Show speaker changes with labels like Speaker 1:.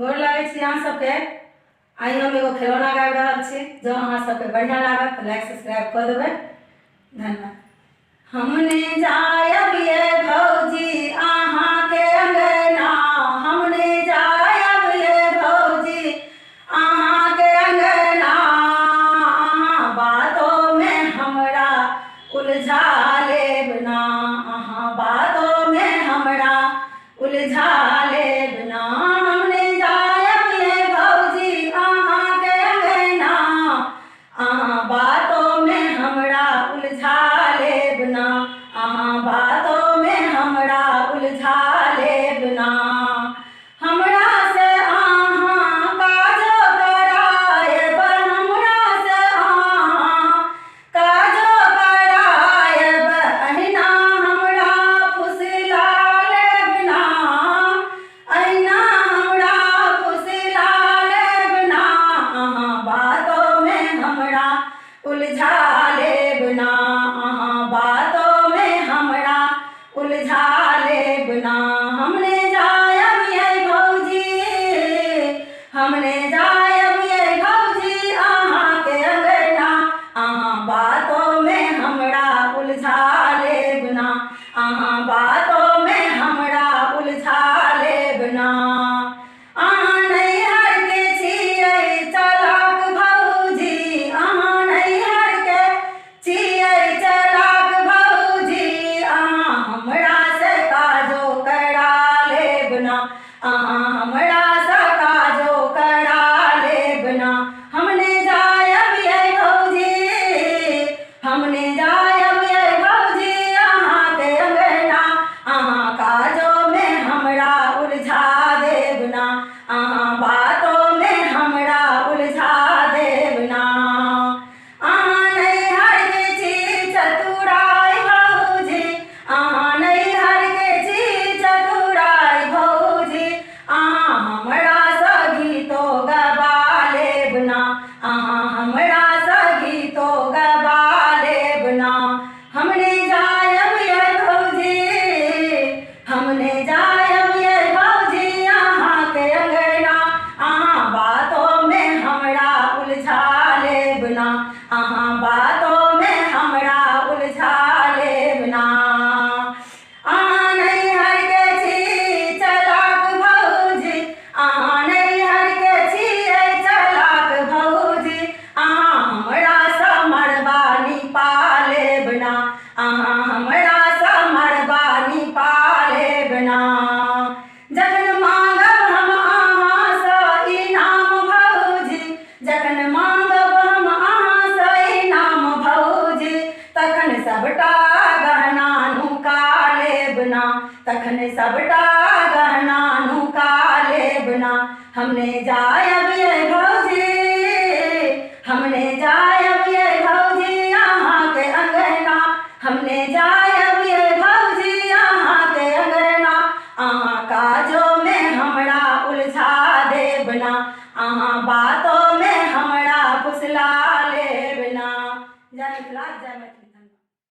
Speaker 1: गोर लागै छी अहाँ सबके। आइ हम एगो खिलौना गाबि रहल छी। जो अहाँ सबके बढ़िया लागत तो लाइक सब्सक्राइब कर देबै। धन्यवाद। हमने जायब ये भौजी अहाँ के अंगना, हमने जायब ये भौजी अहाँ के अंगना, अहाँ बातों में हमरा उलझा लेब ना, अहाँ बातों में हमरा उलझा लेब ना। हमने जायब ये भौजी अहाँ के अंगना, अहाँ बातों में हमरा उलझा लेब ना, अहाँ बातों में हमरा उलझा लेब ना। हमरा से अहाँ काजो करायब, हमरा से अहाँ काजो करायब, अहिना हमरा फुसला लेब ना, अहिना हमरा फुसला लेब ना, अहाँ बातों में हमरा उलझा लेब ना, अहाँ बातों में हमरा उलझा लेब ना। हमने जायब ये भौजी, हमने जायब ये भौजी अहाँ के अंगना, अहाँ बातों में हमरा उलझा लेब ना, अहाँ बातों में हमरा उलझा लेब ना। अहाँ नैहर के छियै चलाक भौजी, अहाँ नैहर के छियै चलाक भौजी, अहाँ हमरा से काजो करा लेब ना, अहाँ हमरा से काजो करा लेब ना। हमने जायब ये भौजी, हमने जायब ये भौजी अहाँ के अंगना, अहाँ काजो में हमरा उलझा देब ना, अहाँ बातों में हमरा उलझा देब ना। अहाँ नैहर के छी चतुराई भौजी, अहाँ नैहर के छी चतुराई भौजी, अहाँ हमरा सँ गीतो गबा लेब ना, अहाँ हमरा सँ गीतो गबा लेब ना। हमने जायब ये भौजी, हमने जायब ये भौजी अहाँ के अंगना, अहाँ बातों में हमरा उलझा लेब ना, अहाँ बातों में हमरा उलझा लेब ना। अहाँ नैहर के छी चलाक भौजी, अहाँ नैहर के छियै चलाक भौजी, अहाँ हमरा सँ मरबा निपा लेब ना, अहाँ हमरा सँ मरबा निपा लेब ना। जखन मांगब हम अहाँ सँ इनाम भौजी, जखन मांगब हम अहाँ सँ इनाम भौजी, तखन सबटा गहना नुका लेब ना, तखन सबटा गहना नुका लेब ना। हमने जायब ये भौजी, हमने जायब